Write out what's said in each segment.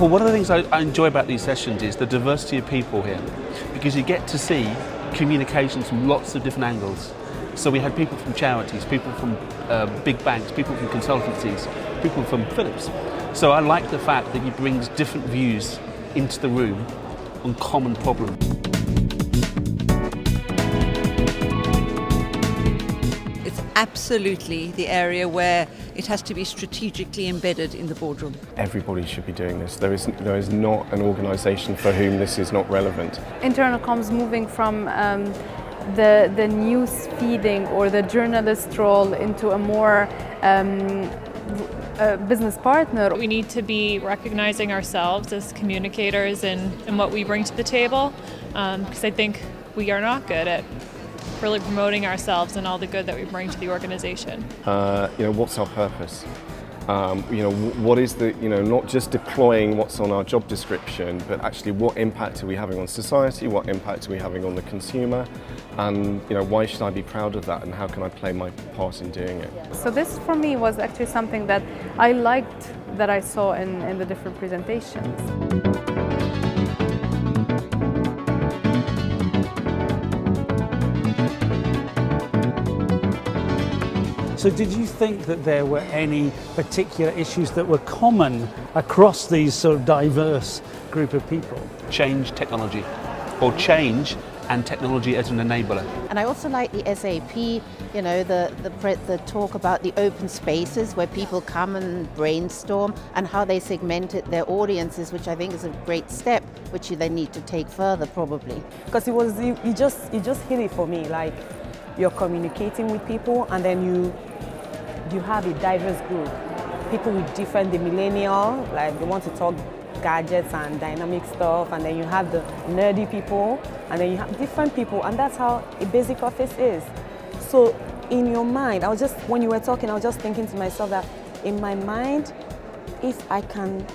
Well, one of the things I enjoy about these sessions is the diversity of people here, because you get to see communications from lots of different angles. So we had people from charities, people from big banks, people from consultancies, people from Philips. So I like the fact that he brings different views into the room on common problems. It's absolutely the area where it has to be strategically embedded in the boardroom. Everybody should be doing this. There is not an organisation for whom this is not relevant. Internal comms moving from the news feeding or the journalist role into a more business partner. We need to be recognizing ourselves as communicators and what we bring to the table, because I think we are not good at really promoting ourselves and all the good that we bring to the organization. What's our purpose? What is the, not just deploying what's on our job description, but actually what impact are we having on society, what impact are we having on the consumer, and why should I be proud of that, and how can I play my part in doing it? So this for me was actually something that I liked that I saw in the different presentations. So did you think that there were any particular issues that were common across these sort of diverse group of people? Change technology, or change and technology as an enabler. And I also like the SAP, the talk about the open spaces where people come and brainstorm and how they segmented their audiences, which I think is a great step, which you then need to take further probably. Because you just hit it for me, like you're communicating with people and then you have a diverse group. People with different, the millennial, like they want to talk gadgets and dynamic stuff, and then you have the nerdy people, and then you have different people, and that's how a basic office is. So in your mind, when you were talking, I was just thinking to myself that in my mind, if I can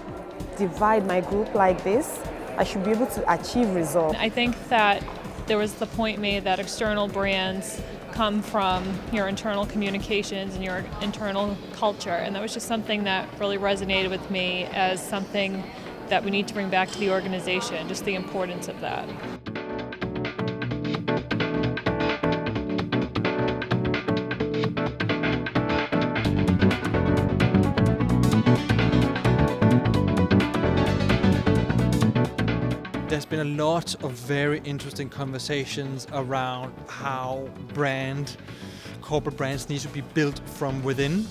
divide my group like this, I should be able to achieve results. I think that there was the point made that external brands come from your internal communications and your internal culture, and that was just something that really resonated with me as something that we need to bring back to the organization, just the importance of that. There's been a lot of very interesting conversations around how corporate brands need to be built from within.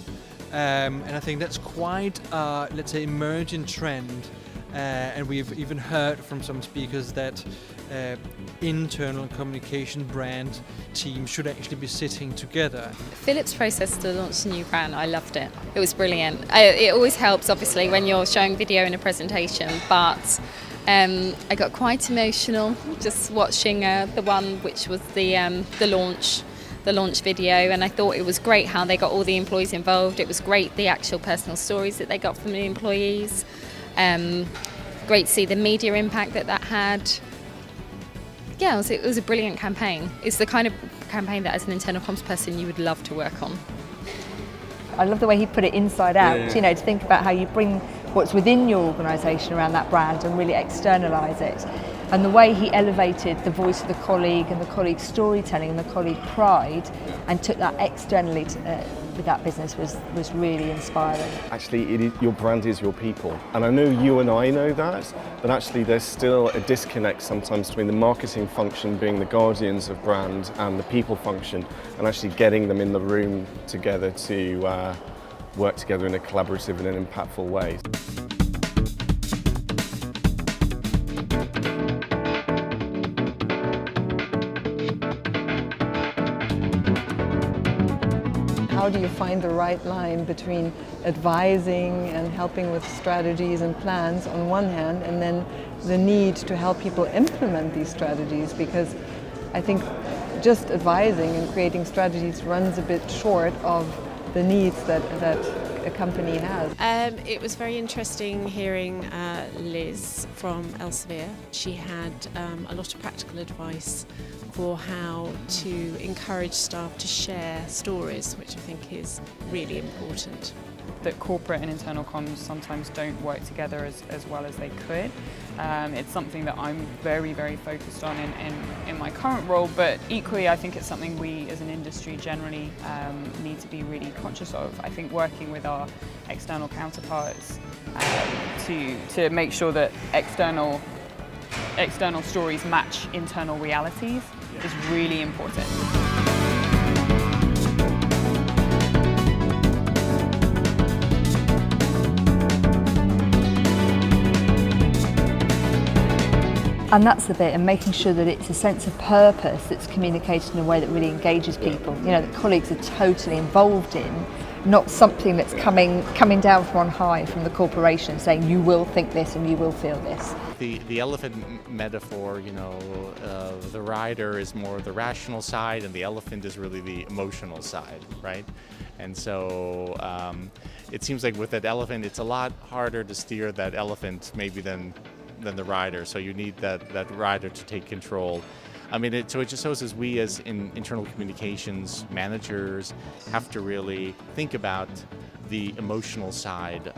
And I think that's quite, let's say, emerging trend. And we've even heard from some speakers that internal communication brand teams should actually be sitting together. Philips process to launch a new brand, I loved it. It was brilliant. It always helps, obviously, when you're showing video in a presentation, but I got quite emotional just watching the one which was the launch video, and I thought it was great how they got all the employees involved. It was great, the actual personal stories that they got from the employees. Great to see the media impact that had. Yeah, it was a brilliant campaign. It's the kind of campaign that as an internal comms person you would love to work on. I love the way he put it inside out, to think about how you bring what's within your organisation around that brand and really externalise it. And the way he elevated the voice of the colleague and the colleague storytelling and the colleague pride and took that externally with that business was really inspiring. Actually, your brand is your people. And I know you and I know that, but actually there's still a disconnect sometimes between the marketing function being the guardians of brand and the people function, and actually getting them in the room together to work together in a collaborative and an impactful way. How do you find the right line between advising and helping with strategies and plans on one hand, and then the need to help people implement these strategies? Because I think just advising and creating strategies runs a bit short of the needs that a company has. It was very interesting hearing Liz from Elsevier. She had a lot of practical advice for how to encourage staff to share stories, which I think is really important. that corporate and internal comms sometimes don't work together as well as they could. It's something that I'm very, very focused on in my current role, but equally I think it's something we as an industry generally need to be really conscious of. I think working with our external counterparts to make sure that external stories match internal realities is really important. And that's the bit, and making sure that it's a sense of purpose that's communicated in a way that really engages people. You know, that colleagues are totally involved in, not something that's coming down from on high from the corporation saying you will think this and you will feel this. The elephant metaphor, you know, the rider is more the rational side and the elephant is really the emotional side, right? And so it seems like with that elephant, it's a lot harder to steer that elephant maybe than the rider, so you need that rider to take control. I mean, so it just shows us we as internal communications managers have to really think about the emotional side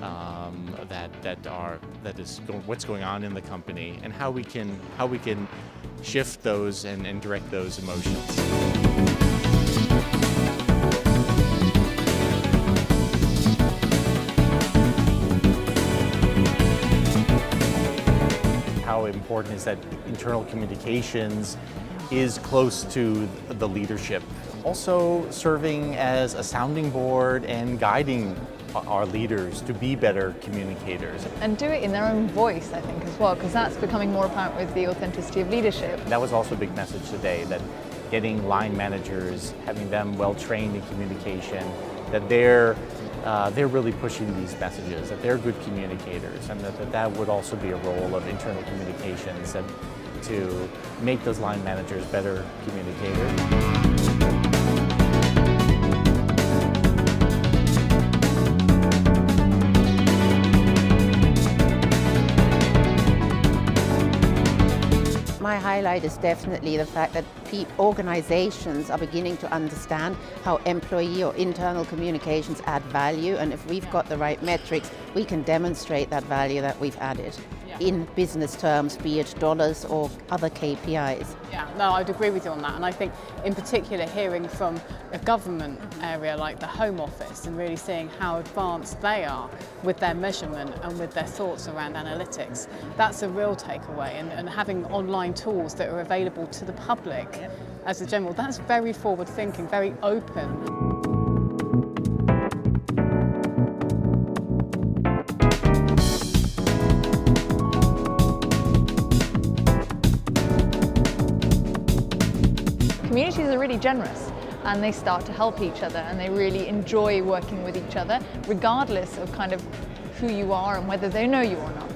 what's going on in the company and how we can shift those and direct those emotions. How important is that internal communications is close to the leadership. Also serving as a sounding board and guiding our leaders to be better communicators. And do it in their own voice, I think, as well, because that's becoming more apparent with the authenticity of leadership. That was also a big message today, that getting line managers, having them well trained in communication, that they're really pushing these messages, that they're good communicators, and that would also be a role of internal communications, and to make those line managers better communicators. My highlight is definitely the fact that organizations are beginning to understand how employee or internal communications add value, and if we've got the right metrics, we can demonstrate that value that we've added in business terms, be it dollars or other KPIs. Yeah, no, I'd agree with you on that, and I think in particular hearing from a government area like the Home Office and really seeing how advanced they are with their measurement and with their thoughts around analytics, that's a real takeaway, and having online tools that are available to the public as a general, that's very forward thinking, very open. Communities are really generous and they start to help each other and they really enjoy working with each other regardless of kind of who you are and whether they know you or not.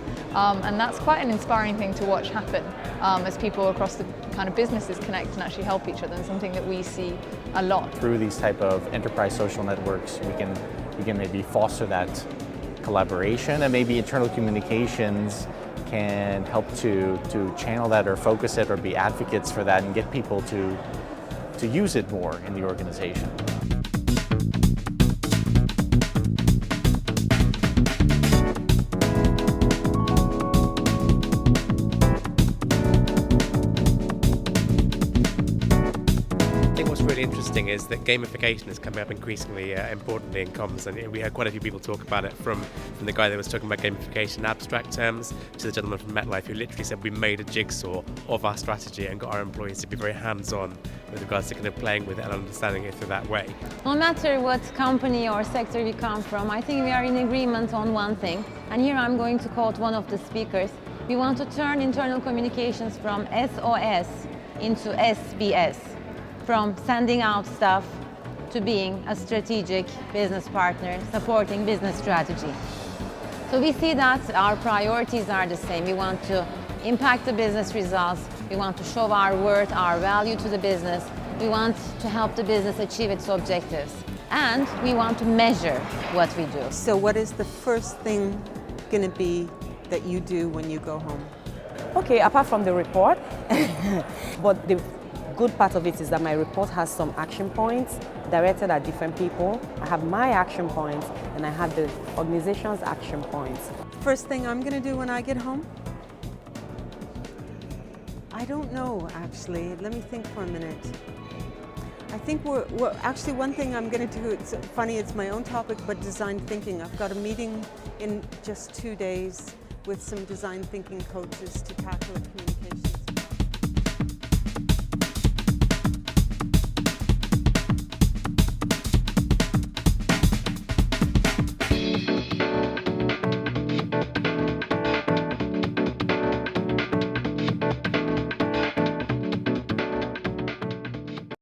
And that's quite an inspiring thing to watch happen as people across the kind of businesses connect and actually help each other, and something that we see a lot. Through these type of enterprise social networks, we can maybe foster that collaboration, and maybe internal communications can help to channel that or focus it or be advocates for that and get people to use it more in the organization. Really interesting is that gamification is coming up increasingly importantly in comms, and we had quite a few people talk about it, from the guy that was talking about gamification in abstract terms to the gentleman from MetLife who literally said we made a jigsaw of our strategy and got our employees to be very hands-on with regards to kind of playing with it and understanding it through that way. No matter what company or sector we come from, I think we are in agreement on one thing, and here I'm going to quote one of the speakers. We want to turn internal communications from SOS into SBS. From sending out stuff to being a strategic business partner supporting business strategy. So we see that our priorities are the same. We want to impact the business results. We want to show our worth, our value to the business. We want to help the business achieve its objectives. And we want to measure what we do. So what is the first thing going to be that you do when you go home? Okay, apart from the report, but the good part of it is that my report has some action points directed at different people. I have my action points and I have the organization's action points. First thing I'm going to do when I get home? I don't know, actually. Let me think for a minute. I think we're actually, one thing I'm going to do, it's funny, it's my own topic, but design thinking. I've got a meeting in just 2 days with some design thinking coaches to tackle communication.